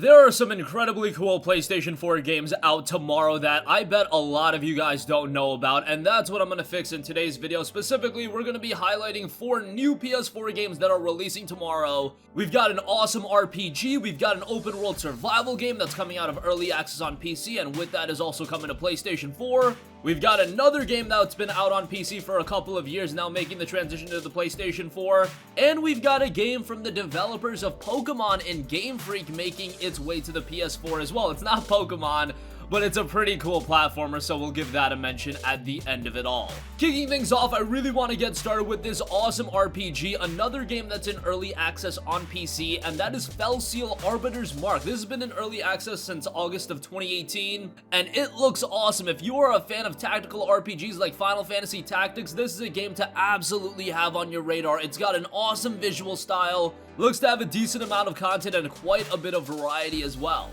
There are some incredibly cool PlayStation 4 games out tomorrow that I bet a lot of you guys don't know about, and that's what I'm going to fix in today's video. Specifically, we're going to be highlighting 4 new PS4 games that are releasing tomorrow. We've got an awesome RPG, we've got an open world survival game that's coming out of early access on PC, and with that is also coming to PlayStation 4. We've got another game that's been out on PC for a couple of years now, making the transition to the PlayStation 4. And we've got a game from the developers of Pokemon and Game Freak making its way to the PS4 as well. It's not Pokemon, but it's a pretty cool platformer, so we'll give that a mention at the end of it all. Kicking things off, I really want to get started with this awesome RPG, another game that's in early access on PC, and that is Fel Seal Arbiters Mark. This has been in early access since August of 2018, and it looks awesome. If you are a fan of tactical RPGs like Final Fantasy Tactics, this is a game to absolutely have on your radar. It's got an awesome visual style, looks to have a decent amount of content, and quite a bit of variety as well.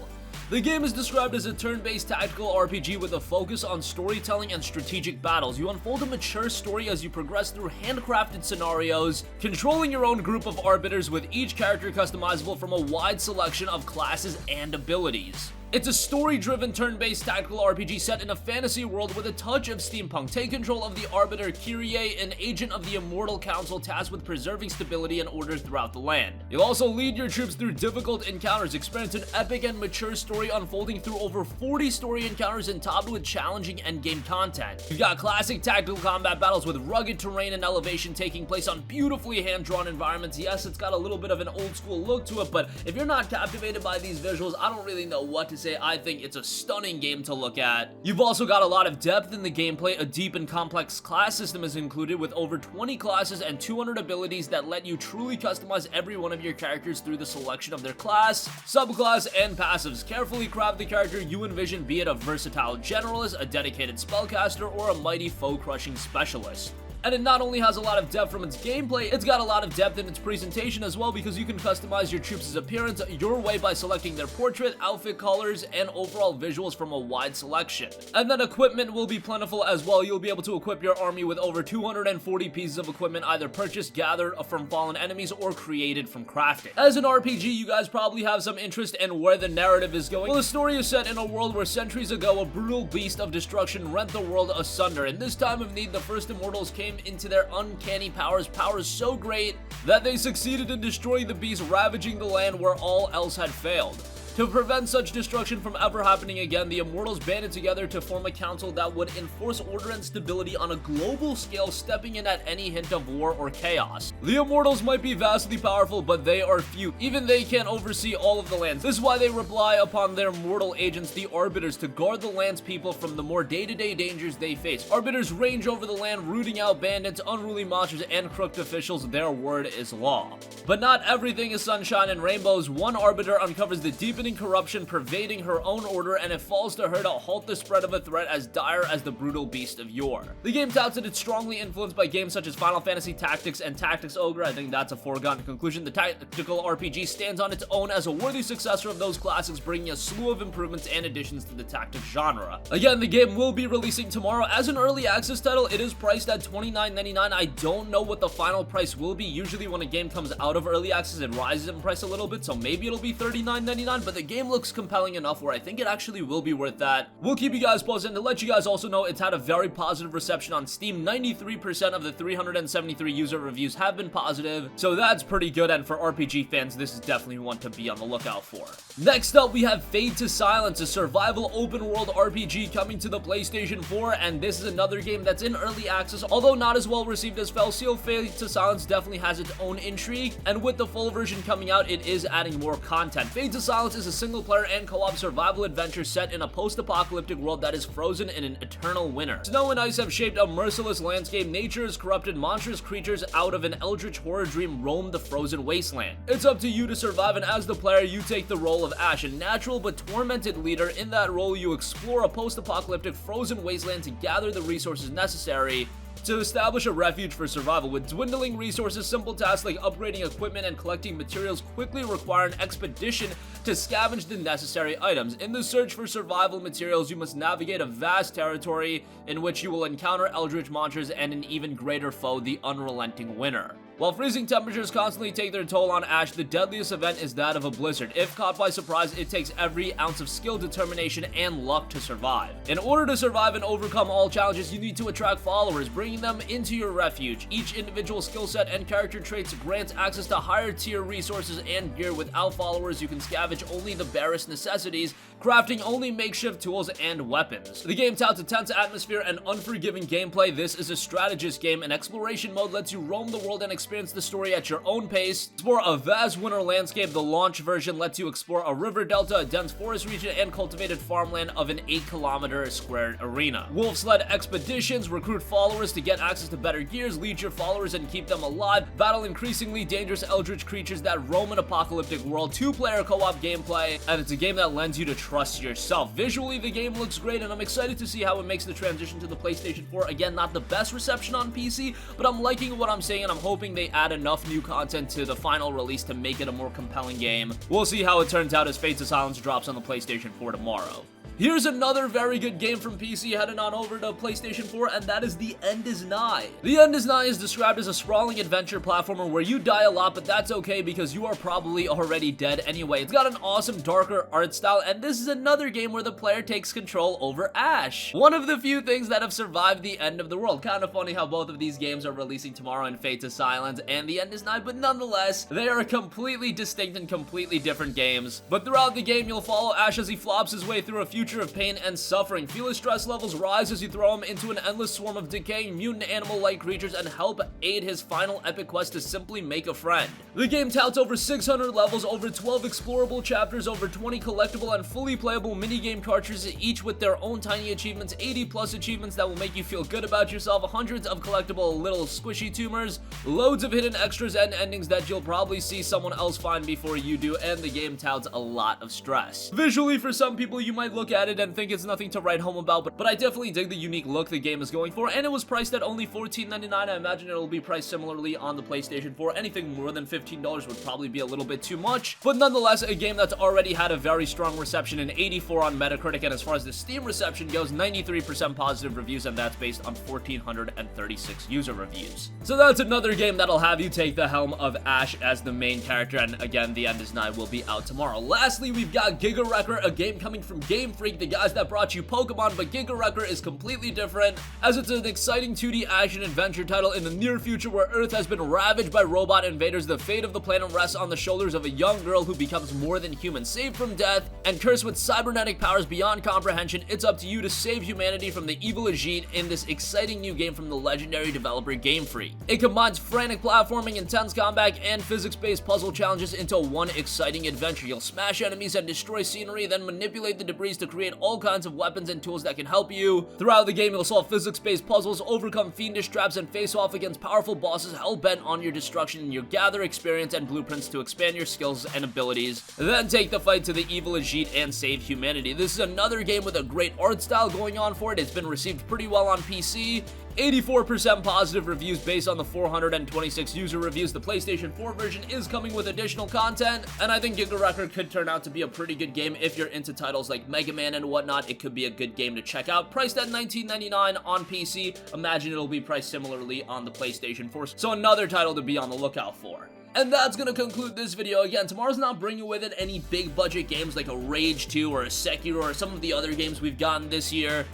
The game is described as a turn-based tactical RPG with a focus on storytelling and strategic battles. You unfold a mature story as you progress through handcrafted scenarios, controlling your own group of arbiters with each character customizable from a wide selection of classes and abilities. It's a story-driven turn-based tactical RPG set in a fantasy world with a touch of steampunk. Take control of the Arbiter Kyrie, an agent of the Immortal Council tasked with preserving stability and order throughout the land. You'll also lead your troops through difficult encounters, experience an epic and mature story unfolding through over 40 story encounters and topped with challenging endgame content. You've got classic tactical combat battles with rugged terrain and elevation taking place on beautifully hand-drawn environments. Yes, it's got a little bit of an old-school look to it, but if you're not captivated by these visuals, I don't really know what to say. I think it's a stunning game to look at. You've also got a lot of depth in the gameplay. A deep and complex class system is included with over 20 classes and 200 abilities that let you truly customize every one of your characters through the selection of their class, subclass, and passives. Carefully craft the character you envision, be it a versatile generalist, a dedicated spellcaster, or a mighty foe-crushing specialist. And it not only has a lot of depth from its gameplay, it's got a lot of depth in its presentation as well, because you can customize your troops' appearance your way by selecting their portrait, outfit colors, and overall visuals from a wide selection. And then equipment will be plentiful as well. You'll be able to equip your army with over 240 pieces of equipment either purchased, gathered from fallen enemies, or created from crafting. As an RPG, you guys probably have some interest in where the narrative is going. Well, the story is set in a world where centuries ago, a brutal beast of destruction rent the world asunder. In this time of need, the first immortals came into their uncanny powers so great that they succeeded in destroying the beast, ravaging the land where all else had failed. To prevent such destruction from ever happening again, the Immortals banded together to form a council that would enforce order and stability on a global scale, stepping in at any hint of war or chaos. The Immortals might be vastly powerful, but they are few. Even they can't oversee all of the lands. This is why they rely upon their mortal agents, the Arbiters, to guard the land's people from the more day-to-day dangers they face. Arbiters range over the land, rooting out bandits, unruly monsters, and crooked officials. Their word is law. But not everything is sunshine and rainbows. One Arbiter uncovers the deepening corruption pervading her own order, and it falls to her to halt the spread of a threat as dire as the brutal beast of yore. The game touts that it's strongly influenced by games such as Final Fantasy Tactics and Tactics Ogre. I think that's a foregone conclusion. The tactical RPG stands on its own as a worthy successor of those classics, bringing a slew of improvements and additions to the tactics genre. Again, the game will be releasing tomorrow. As an early access title, it is priced at $29.99. I don't know what the final price will be. Usually when a game comes out of early access, it rises in price a little bit, so maybe it'll be $39.99, but the game looks compelling enough where I think it actually will be worth that. We'll keep you guys posted, and to let you guys also know, it's had a very positive reception on Steam. 93% of the 373 user reviews have been positive, so that's pretty good, and for RPG fans, this is definitely one to be on the lookout for. Next up, we have Fade to Silence, a survival open-world RPG coming to the PlayStation 4, and this is another game that's in early access. Although not as well received as Fel Seal, Fade to Silence definitely has its own intrigue, and with the full version coming out, it is adding more content. Fade to Silence is a single-player and co-op survival adventure set in a post-apocalyptic world that is frozen in an eternal winter. Snow and ice have shaped a merciless landscape. Nature has corrupted monstrous creatures out of an eldritch horror dream roam the frozen wasteland. It's up to you to survive, and as the player, you take the role of Ash, a natural but tormented leader. In that role, you explore a post-apocalyptic frozen wasteland to gather the resources necessary to establish a refuge for survival. With dwindling resources, simple tasks like upgrading equipment and collecting materials quickly require an expedition to scavenge the necessary items. In the search for survival materials, you must navigate a vast territory in which you will encounter eldritch monsters and an even greater foe, the unrelenting winter. While freezing temperatures constantly take their toll on Ash, the deadliest event is that of a blizzard. If caught by surprise, it takes every ounce of skill, determination, and luck to survive. In order to survive and overcome all challenges, you need to attract followers, bringing them into your refuge. Each individual skill set and character traits grants access to higher tier resources and gear. Without followers, you can scavenge only the barest necessities, crafting only makeshift tools and weapons. The game touts a tense atmosphere and unforgiving gameplay. This is a strategist game, and exploration mode lets you roam the world and experience the story at your own pace. Explore a vast winter landscape. The launch version lets you explore a river delta, a dense forest region, and cultivated farmland of an 8-kilometer squared arena. Wolf sled expeditions recruit followers to get access to better gears, lead your followers and keep them alive, battle increasingly dangerous eldritch creatures that roam an apocalyptic world. 2-player co-op gameplay, and it's a game that lends you to trust yourself. Visually, the game looks great, and I'm excited to see how it makes the transition to the PlayStation 4. Again, not the best reception on PC, but I'm liking what I'm seeing, and I'm hoping they add enough new content to the final release to make it a more compelling game. We'll see how it turns out as Fates of Silence drops on the PlayStation 4 tomorrow. Here's another very good game from PC heading on over to PlayStation 4, and that is The End is Nigh. The End is Nigh is described as a sprawling adventure platformer where you die a lot, but that's okay because you are probably already dead anyway. It's got an awesome, darker art style, and this is another game where the player takes control over Ash, one of the few things that have survived the end of the world. Kind of funny how both of these games are releasing tomorrow in Fates of Silence and The End is Nigh, but nonetheless, they are completely distinct and completely different games. But throughout the game, you'll follow Ash as he flops his way through a future of pain and suffering. Feel his stress levels rise as you throw him into an endless swarm of decaying mutant animal-like creatures and help aid his final epic quest to simply make a friend. The game touts over 600 levels, over 12 explorable chapters, over 20 collectible and fully playable minigame cartridges, each with their own tiny achievements, 80+ achievements that will make you feel good about yourself, hundreds of collectible little squishy tumors, loads of hidden extras and endings that you'll probably see someone else find before you do, and the game touts a lot of stress. Visually, for some people, you might look at it and think it's nothing to write home about, but I definitely dig the unique look the game is going for, and it was priced at only $14.99. I imagine it'll be priced similarly on the PlayStation 4. Anything more than $15 would probably be a little bit too much, but nonetheless, a game that's already had a very strong reception, an 84 on Metacritic, and as far as the Steam reception goes, 93% positive reviews, and that's based on 1,436 user reviews. So that's another game that'll have you take the helm of Ash as the main character, and again, The End is Nigh will be out tomorrow. Lastly, we've got Giga Wrecker, a game coming from Game Freak, the guys that brought you Pokemon, but Giga Wrecker is completely different, as it's an exciting 2D action-adventure title in the near future where Earth has been ravaged by robot invaders. The fate of the planet rests on the shoulders of a young girl who becomes more than human. Saved from death and cursed with cybernetic powers beyond comprehension, it's up to you to save humanity from the evil Ajit in this exciting new game from the legendary developer Game Freak. It combines frantic platforming, intense combat, and physics-based puzzle challenges into one exciting adventure. You'll smash enemies and destroy scenery, then manipulate the debris to create all kinds of weapons and tools that can help you. Throughout the game, you'll solve physics-based puzzles, overcome fiendish traps, and face off against powerful bosses hell-bent on your destruction, and you'll gather experience and blueprints to expand your skills and abilities, then take the fight to the evil Ajit and save humanity. This is another game with a great art style going on for it. It's been received pretty well on PC. 84% positive reviews based on the 426 user reviews. The PlayStation 4 version is coming with additional content, and I think Giga Wrecker could turn out to be a pretty good game if you're into titles like Mega Man and whatnot. It could be a good game to check out. Priced at $19.99 on PC. Imagine it'll be priced similarly on the PlayStation 4. So another title to be on the lookout for. And that's gonna conclude this video. Again, tomorrow's not bringing with it any big budget games like a Rage 2 or a Sekiro or some of the other games we've gotten this year.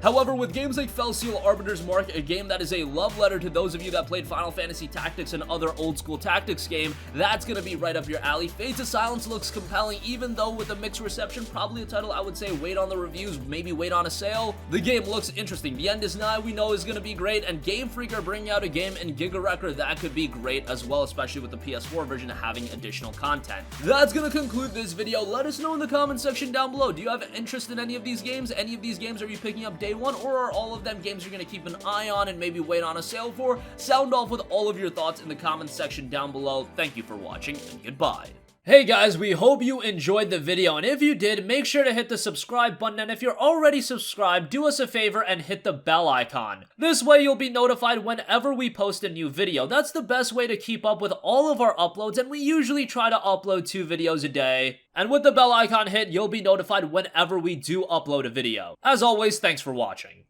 However, with games like Fel Seal Arbiters mark a game that is a love letter to those of you that played Final Fantasy Tactics and other old school tactics game, that's gonna be right up your alley. Fates of Silence looks compelling, even though with a mixed reception, probably a title I would say wait on the reviews, maybe wait on a sale. The game looks interesting. The End is Nigh we know is gonna be great, and Game Freak are bringing out a game in Giga Wrecker that could be great as well, especially with the PS4 version having additional content. That's gonna conclude this video. Let us know in the comment section down below. Do you have interest in any of these games? Any of these games are you picking up day one, or are all of them games you're going to keep an eye on and maybe wait on a sale for? Sound off with all of your thoughts in the comments section down below. Thank you for watching, and goodbye. Hey guys, we hope you enjoyed the video, and if you did, make sure to hit the subscribe button, and if you're already subscribed, do us a favor and hit the bell icon. This way you'll be notified whenever we post a new video. That's the best way to keep up with all of our uploads, and we usually try to upload 2 videos a day. And with the bell icon hit, you'll be notified whenever we do upload a video. As always, thanks for watching.